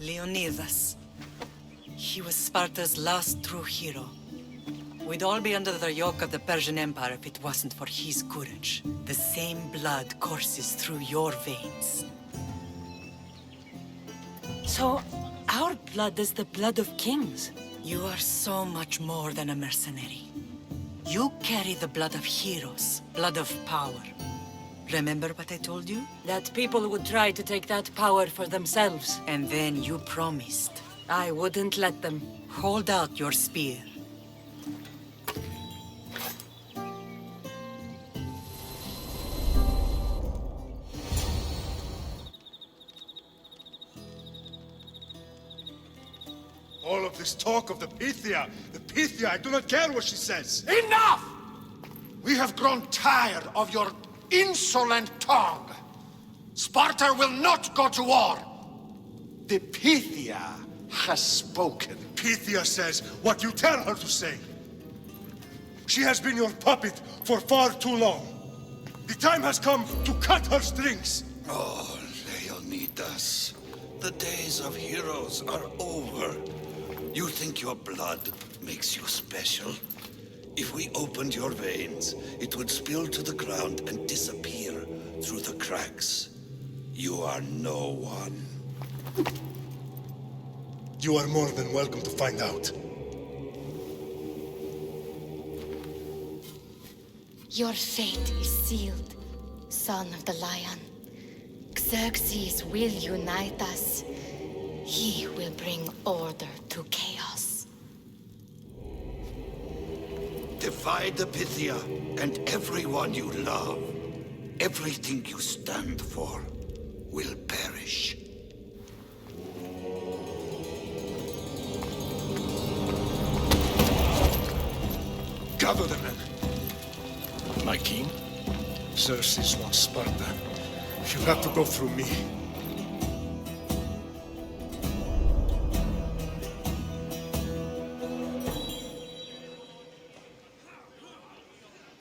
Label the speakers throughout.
Speaker 1: Leonidas. He was Sparta's last true hero. We'd all be under the yoke of the Persian Empire if it wasn't for his courage. The same blood courses through your veins.
Speaker 2: So, our blood is the blood of kings.
Speaker 1: You are so much more than a mercenary. You carry the blood of heroes, blood of power. Remember what I told you?
Speaker 2: That people would try to take that power for themselves.
Speaker 1: And then you promised.
Speaker 2: I wouldn't let them.
Speaker 1: Hold out your spear.
Speaker 3: All of this talk of the Pythia, I do not care what she says.
Speaker 4: Enough! We have grown tired of your insolent tongue. Sparta will not go to war. The Pythia has spoken.
Speaker 3: Pythia says what you tell her to say. She has been your puppet for far too long. The time has come to cut her strings.
Speaker 5: Oh, Leonidas, the days of heroes are over. You think your blood makes you special? If we opened your veins, it would spill to the ground and disappear through the cracks. You are no one.
Speaker 3: You are more than welcome to find out.
Speaker 6: Your fate is sealed, son of the lion. Xerxes will unite us. He will bring order to chaos.
Speaker 5: Divide the Pythia and everyone you love. Everything you stand for will perish.
Speaker 3: Gather the men.
Speaker 7: My king?
Speaker 3: Xerxes wants Sparta. You'll have to go through me.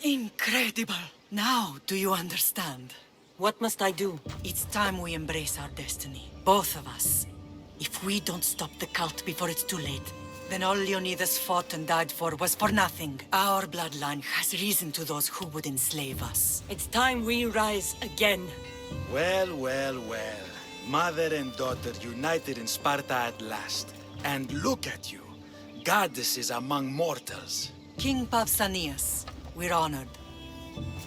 Speaker 1: Incredible! Now, do you understand?
Speaker 2: What must I do?
Speaker 1: It's time we embrace our destiny. Both of us. If we don't stop the cult before it's too late, then all Leonidas fought and died for was for nothing. Our bloodline has risen to those who would enslave us.
Speaker 2: It's time we rise again.
Speaker 8: Well, well, well. Mother and daughter united in Sparta at last. And look at you. Goddesses among mortals.
Speaker 1: King Pausanias, we're honored.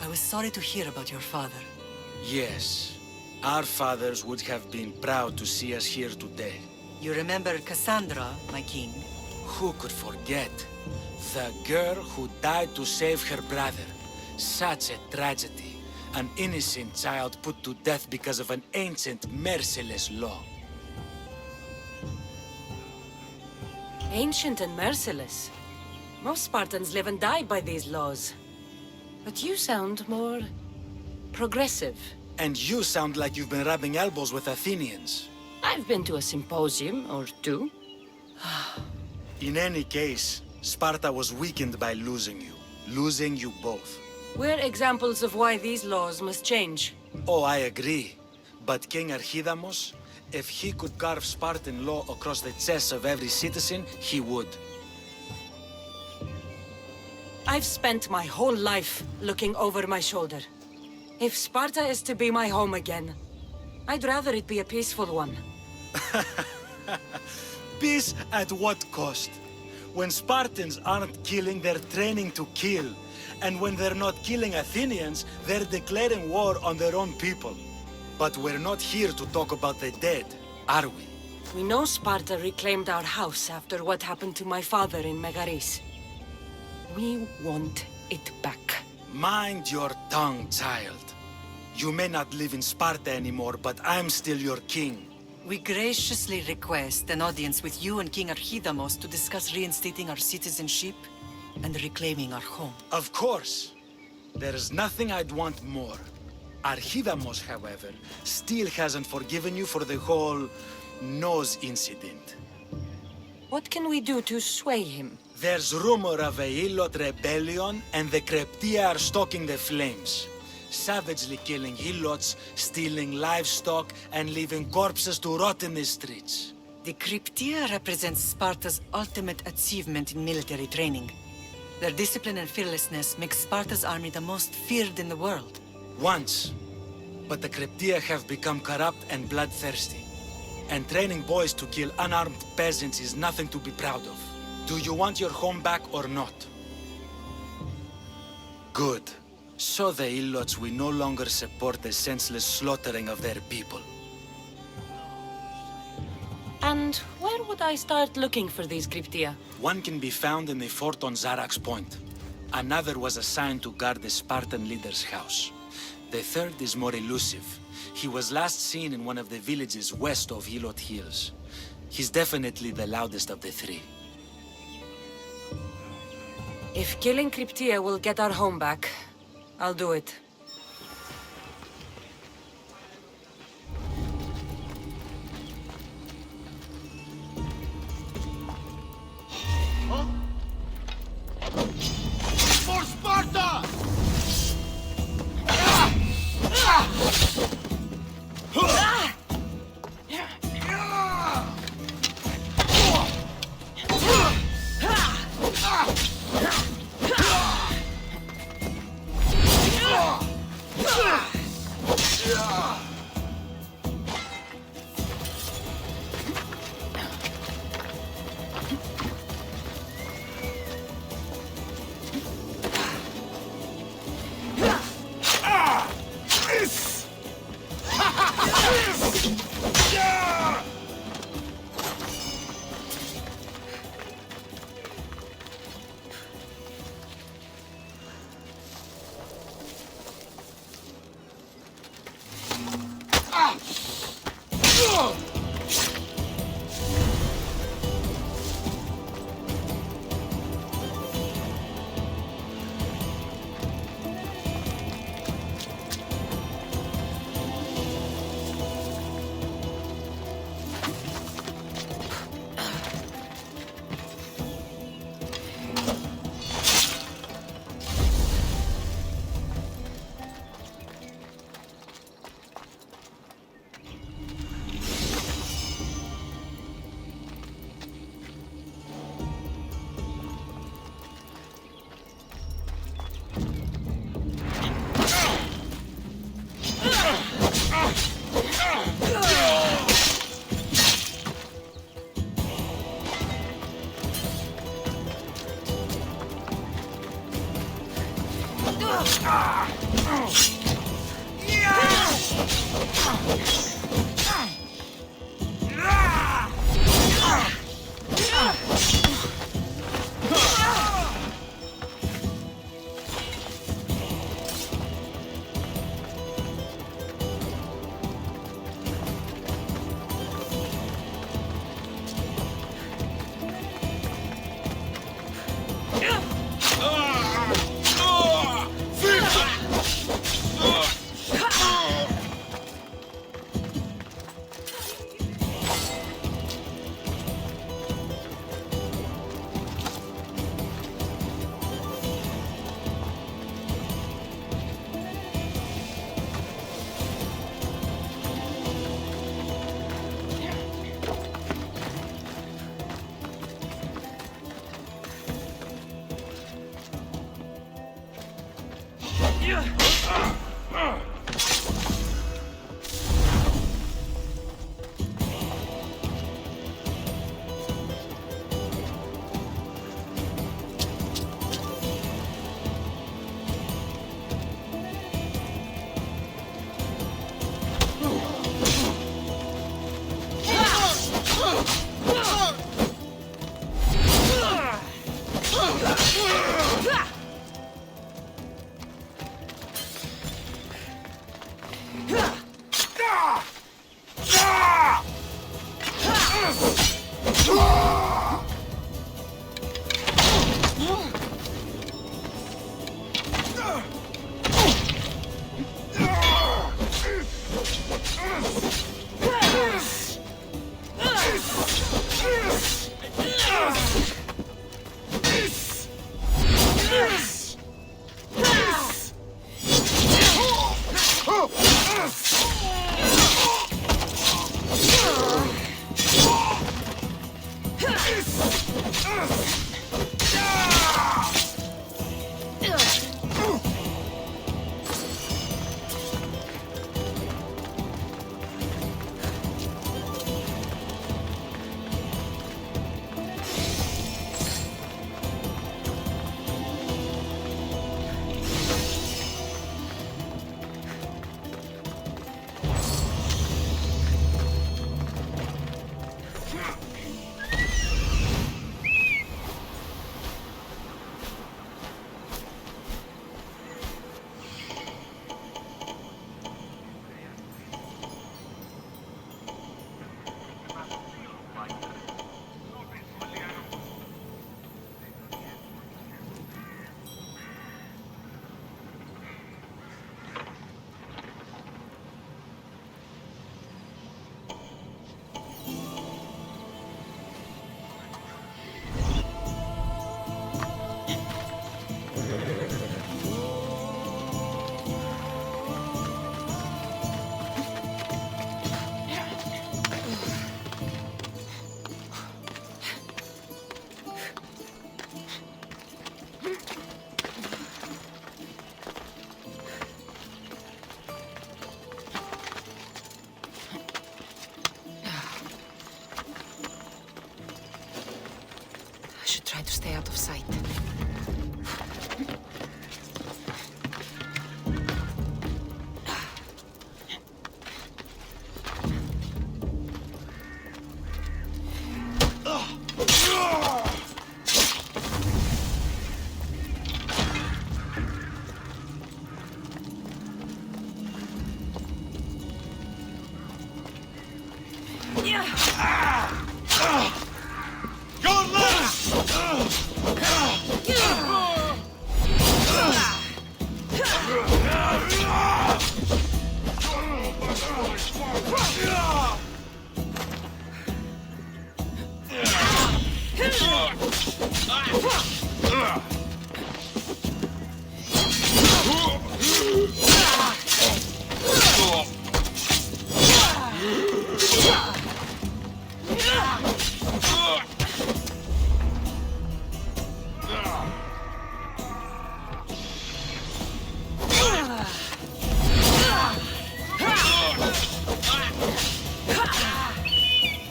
Speaker 1: I was sorry to hear about your father.
Speaker 8: Yes. Our fathers would have been proud to see us here today.
Speaker 1: You remember Cassandra, my king?
Speaker 8: Who could forget? The girl who died to save her brother. Such a tragedy. An innocent child put to death because of an ancient, merciless law.
Speaker 2: Ancient and merciless. Most Spartans live and die by these laws. But you sound more progressive.
Speaker 8: And you sound like you've been rubbing elbows with Athenians.
Speaker 2: I've been to a symposium or two.
Speaker 8: In any case, Sparta was weakened by losing you. Losing you both.
Speaker 2: We're examples of why these laws must change.
Speaker 8: Oh, I agree. But King Archidamos, if he could carve Spartan law across the chests of every citizen, he would.
Speaker 2: I've spent my whole life looking over my shoulder. If Sparta is to be my home again, I'd rather it be a peaceful one.
Speaker 8: Peace at what cost? When Spartans aren't killing, they're training to kill. And when they're not killing Athenians, they're declaring war on their own people. But we're not here to talk about the dead, are we?
Speaker 2: We know Sparta reclaimed our house after what happened to my father in Megaris. We want it back.
Speaker 8: Mind your tongue, child. You may not live in Sparta anymore, but I'm still your king.
Speaker 1: We graciously request an audience with you and King Archidamos to discuss reinstating our citizenship and reclaiming our home.
Speaker 8: Of course. There's nothing I'd want more. Archidamos, however, still hasn't forgiven you for the whole nose incident.
Speaker 2: What can we do to sway him?
Speaker 8: There's rumor of a Helot rebellion, and the Kreptia are stoking the flames. Savagely killing Helots, stealing livestock, and leaving corpses to rot in the streets.
Speaker 1: The Cryptia represents Sparta's ultimate achievement in military training. Their discipline and fearlessness make Sparta's army the most feared in the world.
Speaker 8: Once. But the Cryptia have become corrupt and bloodthirsty. And training boys to kill unarmed peasants is nothing to be proud of. Do you want your home back or not? Good. So the Ilots will no longer support the senseless slaughtering of their people.
Speaker 2: And where would I start looking for these Cryptia?
Speaker 8: One can be found in the fort on Zarak's Point. Another was assigned to guard the Spartan leader's house. The third is more elusive. He was last seen in one of the villages west of Hilot Hills. He's definitely the loudest of the three.
Speaker 2: If killing Cryptia will get our home back, I'll do it.
Speaker 4: For Sparta!
Speaker 2: should try to stay out of sight.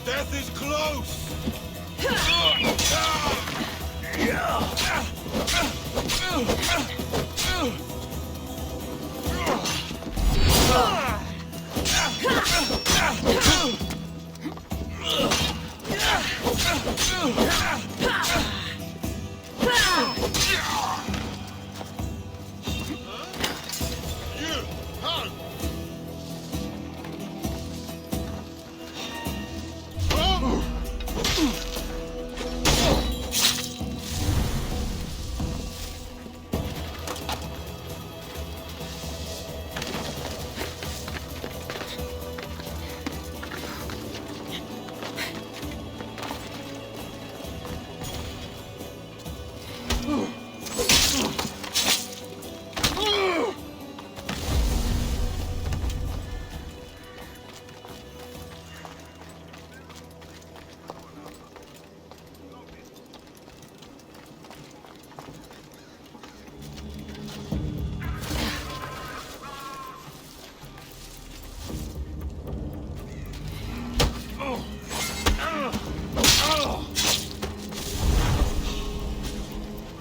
Speaker 3: Death is close!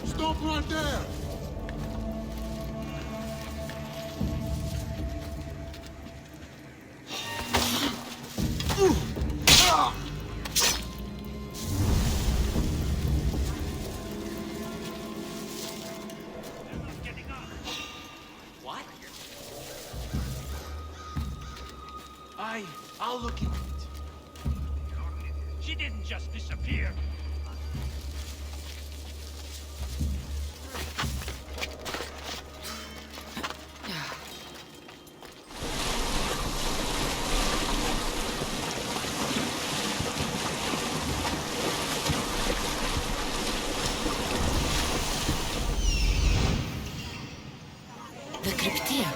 Speaker 3: Stop right there!
Speaker 7: What? I'll look into it. She didn't just disappear.
Speaker 2: The Cryptia.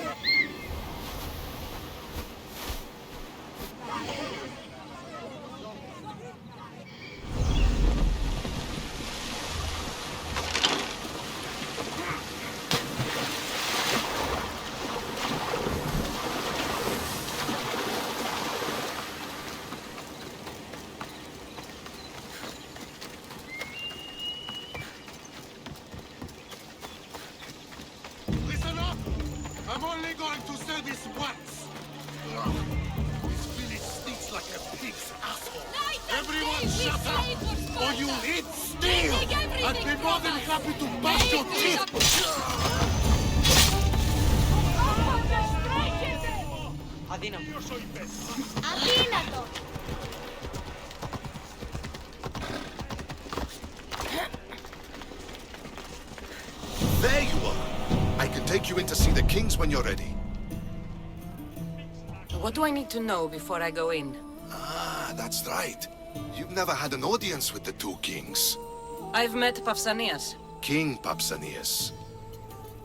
Speaker 3: Listen up! I'm only going to say this once. This village stinks like a pig's asshole. Everyone shut up, or you'll eat steel! I'd be more than happy to bust your teeth!
Speaker 9: Αδύνατο!
Speaker 10: There you are! I can take you in to see the kings when you're ready.
Speaker 2: What do I need to know before I go in?
Speaker 10: Ah, that's right. You've never had an audience with the two kings.
Speaker 2: I've met Pausanias.
Speaker 10: King Pausanias.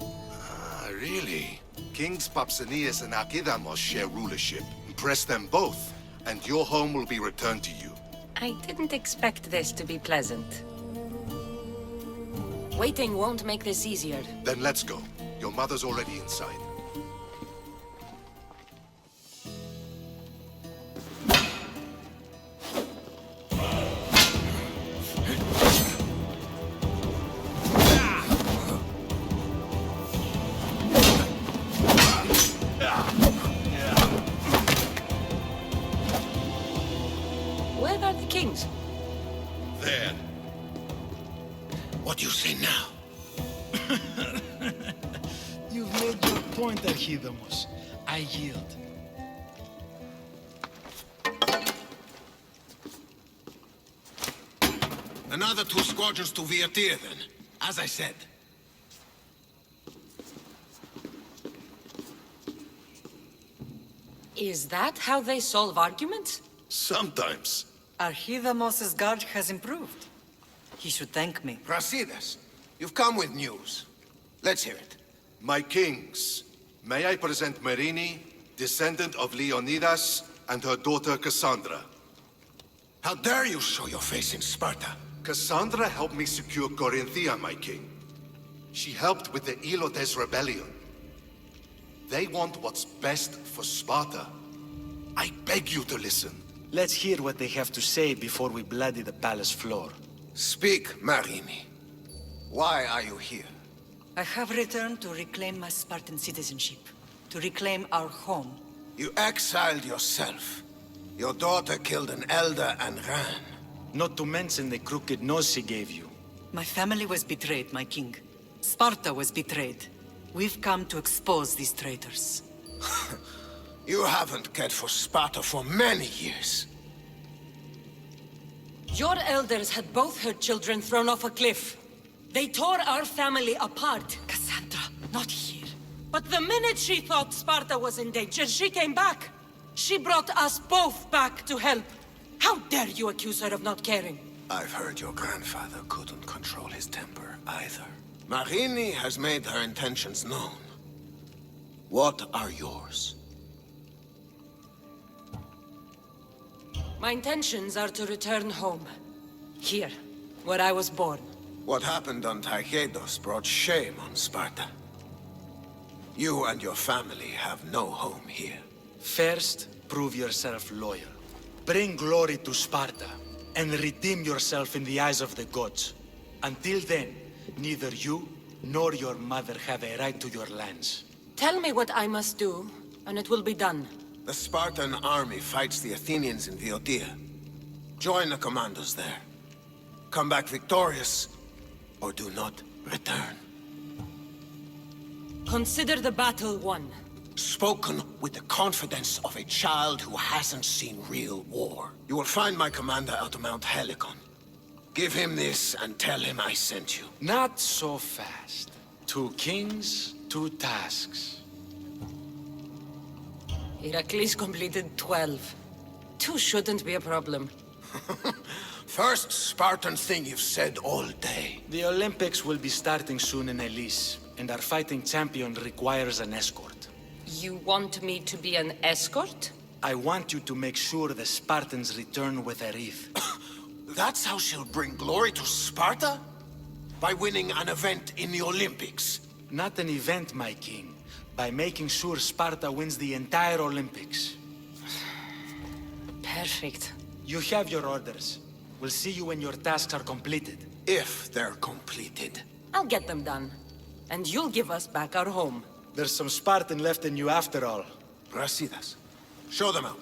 Speaker 10: Ah, really? Kings Pausanias and Archidamos share rulership. Impress them both, and your home will be returned to you.
Speaker 2: I didn't expect this to be pleasant. Waiting won't make this easier.
Speaker 10: Then let's go. Your mother's already inside.
Speaker 2: kings.
Speaker 3: There. What do you say now?
Speaker 8: You've made your point, Archidamos. I yield.
Speaker 3: Another 2 squadrons to Viatir, then. As I said.
Speaker 2: Is that how they solve arguments?
Speaker 3: Sometimes.
Speaker 1: Archidamos's guard has improved. He should thank me.
Speaker 3: Brasidas, you've come with news. Let's hear it.
Speaker 10: My kings, may I present Marini, descendant of Leonidas, and her daughter Cassandra.
Speaker 3: How dare you show your face in Sparta?
Speaker 10: Cassandra helped me secure Corinthia, my king. She helped with the Elotes rebellion. They want what's best for Sparta. I beg you to listen.
Speaker 8: Let's hear what they have to say before we bloody the palace floor.
Speaker 3: Speak, Marini. Why are you here?
Speaker 1: I have returned to reclaim my Spartan citizenship, to reclaim our home.
Speaker 3: You exiled yourself. Your daughter killed an elder and ran.
Speaker 8: Not to mention the crooked nose she gave you.
Speaker 1: My family was betrayed, my king. Sparta was betrayed. We've come to expose these traitors.
Speaker 3: You haven't cared for Sparta for many years.
Speaker 2: Your elders had both her children thrown off a cliff. They tore our family apart.
Speaker 1: Cassandra, not here.
Speaker 2: But the minute she thought Sparta was in danger, she came back. She brought us both back to help. How dare you accuse her of not caring?
Speaker 3: I've heard your grandfather couldn't control his temper either. Marini has made her intentions known. What are yours?
Speaker 2: My intentions are to return home. Here, where I was born.
Speaker 3: What happened on Taygedos brought shame on Sparta. You and your family have no home here.
Speaker 8: First, prove yourself loyal. Bring glory to Sparta, and redeem yourself in the eyes of the gods. Until then, neither you nor your mother have a right to your lands.
Speaker 2: Tell me what I must do, and it will be done.
Speaker 3: The Spartan army fights the Athenians in Viotia. Join the commandos there. Come back victorious, or do not return.
Speaker 2: Consider the battle won.
Speaker 3: Spoken with the confidence of a child who hasn't seen real war. You will find my commander out of Mount Helicon. Give him this and tell him I sent you.
Speaker 8: Not so fast. 2 kings, 2 tasks.
Speaker 2: Heracles completed 12. 2 shouldn't be a problem.
Speaker 3: First Spartan thing you've said all day.
Speaker 8: The Olympics will be starting soon in Elise, and our fighting champion requires an escort.
Speaker 2: You want me to be an escort?
Speaker 8: I want you to make sure the Spartans return with a wreath.
Speaker 3: That's how she'll bring glory to Sparta? By winning an event in the Olympics?
Speaker 8: Not an event, my king. By making sure Sparta wins the entire Olympics.
Speaker 2: Perfect.
Speaker 8: You have your orders. We'll see you when your tasks are completed.
Speaker 3: If they're completed.
Speaker 2: I'll get them done. And you'll give us back our home.
Speaker 8: There's some Spartan left in you after all.
Speaker 3: Brasidas, show them out.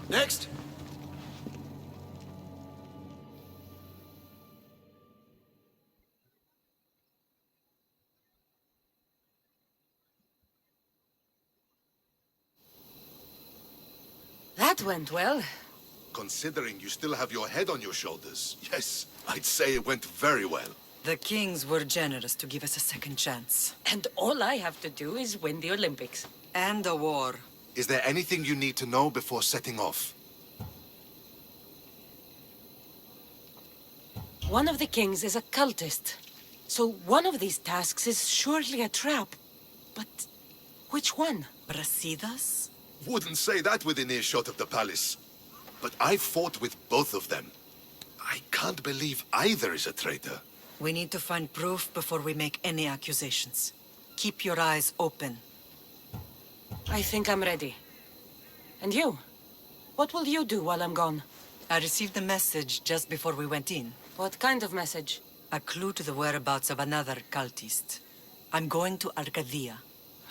Speaker 3: Next.
Speaker 2: That went well.
Speaker 10: Considering you still have your head on your shoulders, yes, I'd say it went very well.
Speaker 1: The kings were generous to give us a second chance.
Speaker 2: And all I have to do is win the Olympics.
Speaker 1: And a war.
Speaker 10: Is there anything you need to know before setting off?
Speaker 2: One of the kings is a cultist. So one of these tasks is surely a trap. But which one?
Speaker 1: Brasidas?
Speaker 10: Wouldn't say that within earshot of the palace. But I fought with both of them. I can't believe either is a traitor.
Speaker 1: We need to find proof before we make any accusations. Keep your eyes open.
Speaker 2: I think I'm ready. And you? What will you do while I'm gone?
Speaker 1: I received a message just before we went in.
Speaker 2: What kind of message?
Speaker 1: A clue to the whereabouts of another cultist. I'm going to Arcadia.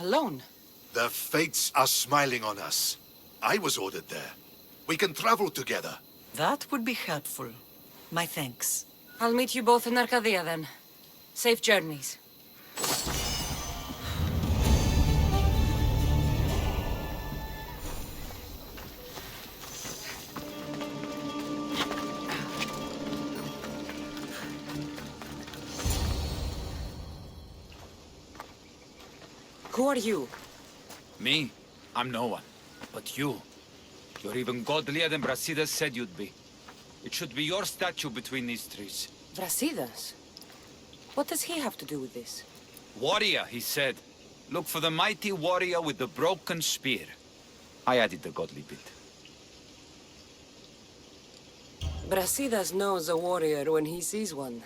Speaker 2: Alone?
Speaker 10: The fates are smiling on us. I was ordered there. We can travel together.
Speaker 1: That would be helpful. My thanks.
Speaker 2: I'll meet you both in Arcadia then. Safe journeys. Who are you?
Speaker 9: Me? I'm no one. But you. You're even godlier than Brasidas said you'd be. It should be your statue between these trees.
Speaker 2: Brasidas? What does he have to do with this?
Speaker 9: Warrior, he said. Look for the mighty warrior with the broken spear. I added the godly bit.
Speaker 2: Brasidas knows a warrior when he sees one.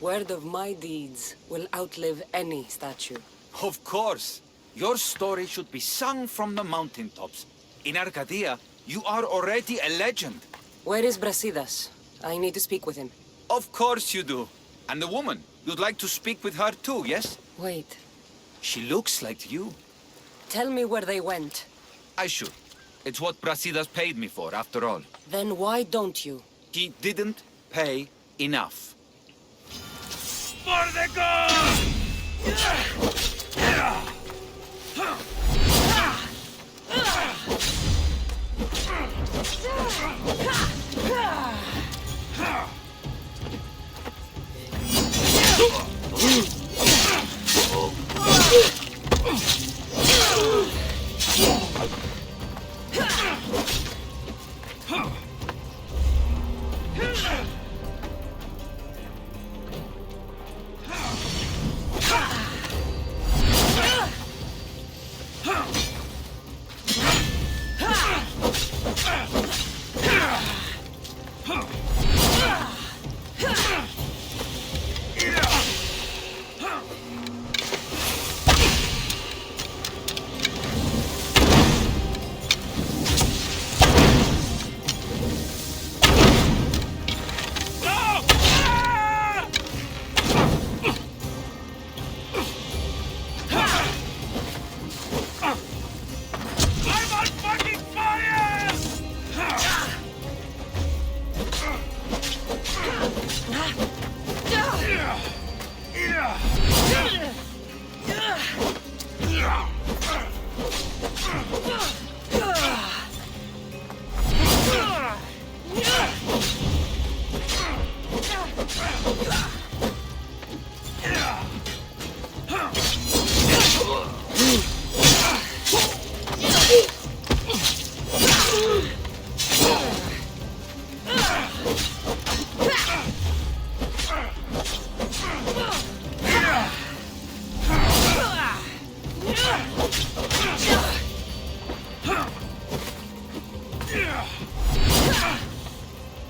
Speaker 2: Word of my deeds will outlive any statue.
Speaker 9: Of course. Your story should be sung from the mountaintops. In Arcadia, you are already a legend.
Speaker 2: Where is Brasidas? I need to speak with him.
Speaker 9: Of course you do. And the woman, you'd like to speak with her too, yes?
Speaker 2: Wait.
Speaker 9: She looks like you.
Speaker 2: Tell me where they went.
Speaker 9: I should. It's what Brasidas paid me for, after all.
Speaker 2: Then why don't you?
Speaker 9: He didn't pay enough.
Speaker 7: For the goal!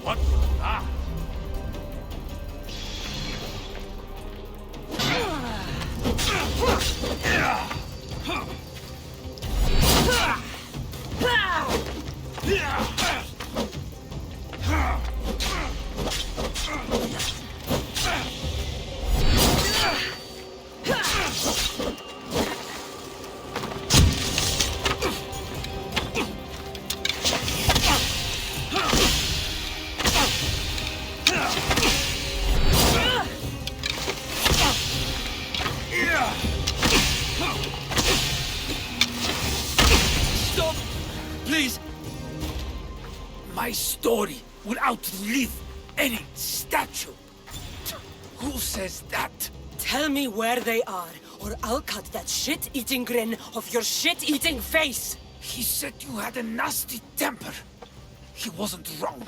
Speaker 7: What was that?
Speaker 9: Stop! Please! My story will outlive any statue. Who says that?
Speaker 2: Tell me where they are, or I'll cut that shit-eating grin off your shit-eating face!
Speaker 9: He said you had a nasty temper. He wasn't wrong.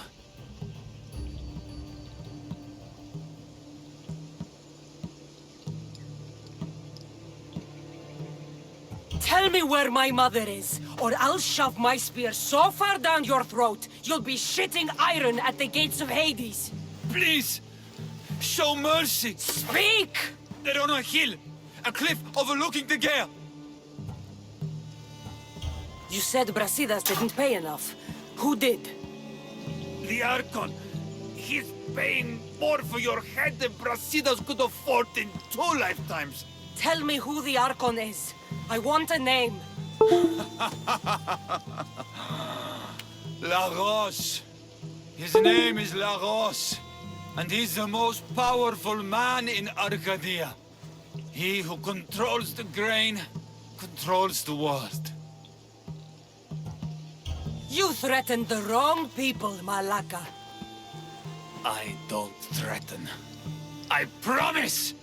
Speaker 2: Tell me where my mother is, or I'll shove my spear so far down your throat, you'll be shitting iron at the gates of Hades!
Speaker 9: Please! Show mercy!
Speaker 2: Speak!
Speaker 9: They're on a hill! A cliff overlooking the gale!
Speaker 2: You said Brasidas didn't pay enough. Who did?
Speaker 9: The Archon! He's paying more for your head than Brasidas could afford in 2 lifetimes!
Speaker 2: Tell me who the Archon is. I want a name.
Speaker 9: Lagos. His name is Lagos, and he's the most powerful man in Arcadia. He who controls the grain, controls the world.
Speaker 2: You threatened the wrong people, Malaka.
Speaker 9: I don't threaten. I promise!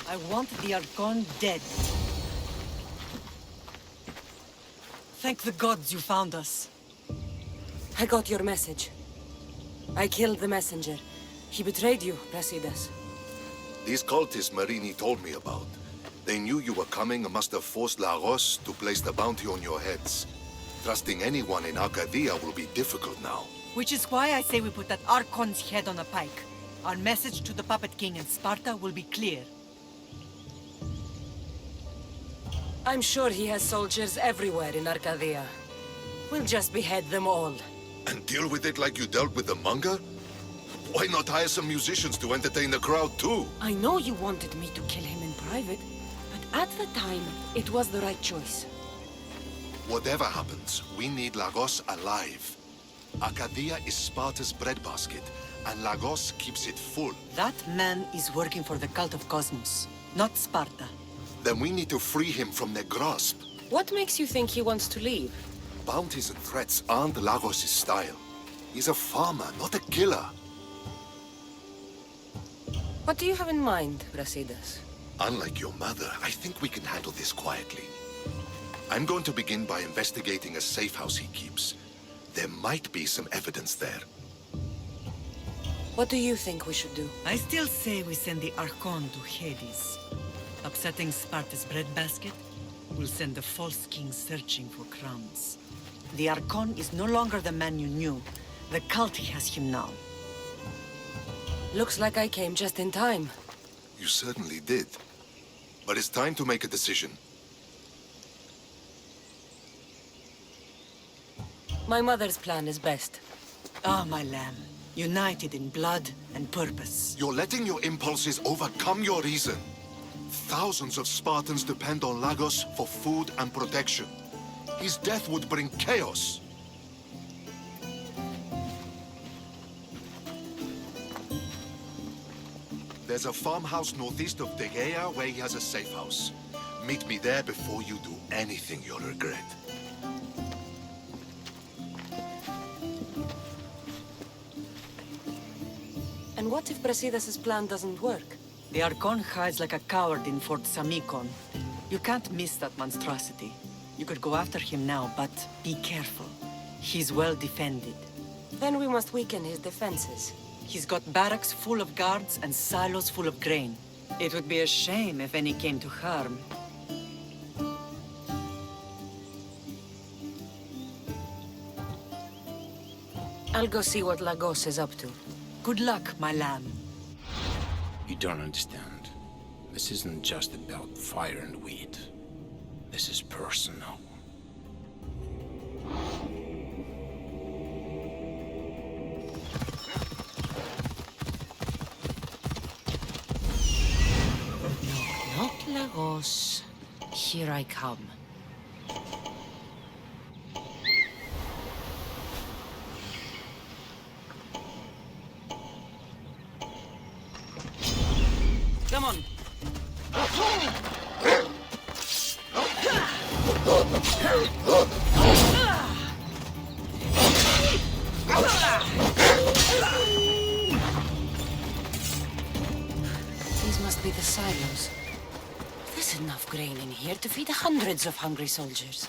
Speaker 1: I want the Archon dead. Thank the gods you found us.
Speaker 2: I got your message. I killed the messenger. He betrayed you, Brasidas.
Speaker 10: These cultists Marini told me about. They knew you were coming and must have forced Lagos to place the bounty on your heads. Trusting anyone in Arcadia will be difficult now.
Speaker 1: Which is why I say we put that Archon's head on a pike. Our message to the Puppet King in Sparta will be clear.
Speaker 2: I'm sure he has soldiers everywhere in Arcadia. We'll just behead them all.
Speaker 10: And deal with it like you dealt with the manga? Why not hire some musicians to entertain the crowd too?
Speaker 2: I know you wanted me to kill him in private, but at the time, it was the right choice.
Speaker 10: Whatever happens, we need Lagos alive. Arcadia is Sparta's breadbasket, and Lagos keeps it full.
Speaker 1: That man is working for the cult of Cosmos, not Sparta.
Speaker 10: Then we need to free him from their grasp.
Speaker 2: What makes you think he wants to leave?
Speaker 10: Bounties and threats aren't Lagos' style. He's a farmer, not a killer.
Speaker 2: What do you have in mind, Brasidas?
Speaker 10: Unlike your mother, I think we can handle this quietly. I'm going to begin by investigating a safe house he keeps. There might be some evidence there.
Speaker 2: What do you think we should do?
Speaker 1: I still say we send the Archon to Hades. Upsetting Sparta's breadbasket will send the false king searching for crumbs. The Archon is no longer the man you knew. The cult has him now.
Speaker 2: Looks like I came just in time.
Speaker 10: You certainly did. But it's time to make a decision.
Speaker 2: My mother's plan is best.
Speaker 1: Ah, my lamb. United in blood and purpose.
Speaker 10: You're letting your impulses overcome your reason. Thousands of Spartans depend on Lagos for food and protection. His death would bring chaos. There's a farmhouse northeast of Tegea where he has a safe house. Meet me there before you do anything you'll regret.
Speaker 2: And what if Brasidas' plan doesn't work?
Speaker 1: The Archon hides like a coward in Fort Samikon. You can't miss that monstrosity. You could go after him now, but be careful. He's well defended.
Speaker 2: Then we must weaken his defenses.
Speaker 1: He's got barracks full of guards and silos full of grain. It would be a shame if any came to harm.
Speaker 2: I'll go see what Lagos is up to.
Speaker 1: Good luck, my lamb.
Speaker 11: You don't understand. This isn't just about fire and weed. This is personal.
Speaker 2: Not Lagos. Here I come. Come on. These must be the silos. There's enough grain in here to feed hundreds of hungry soldiers.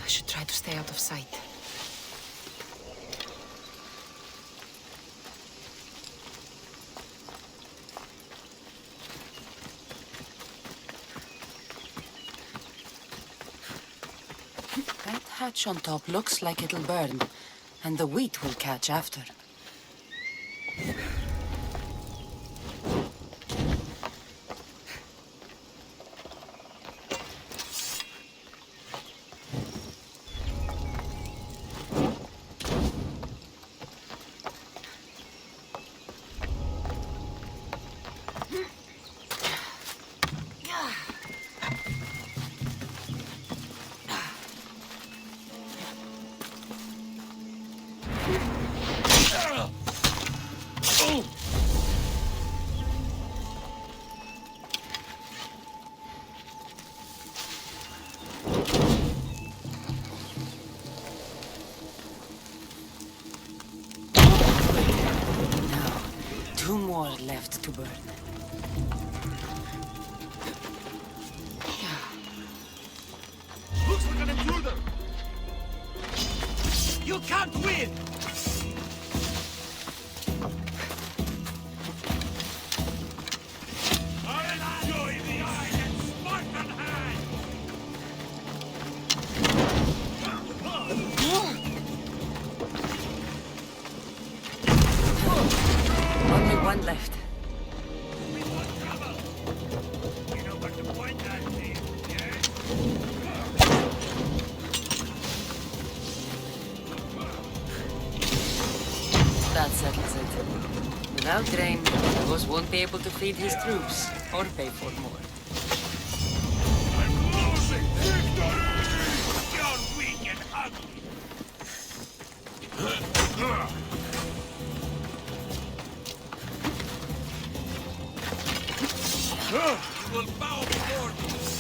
Speaker 2: I should try to stay out of sight. That hatch on top looks like it'll burn, and the wheat will catch after. Two more left to burn.
Speaker 3: Looks like an intruder! You can't win! I'll enjoy the iron Spartan hand!
Speaker 2: Only one left.
Speaker 3: We want trouble! You know where to point that thing, yes?
Speaker 2: That settles it. Without grain, Lagos won't be able to feed his troops or pay for more.
Speaker 3: I'm losing! Victory! You're weak and ugly! You will bow before me!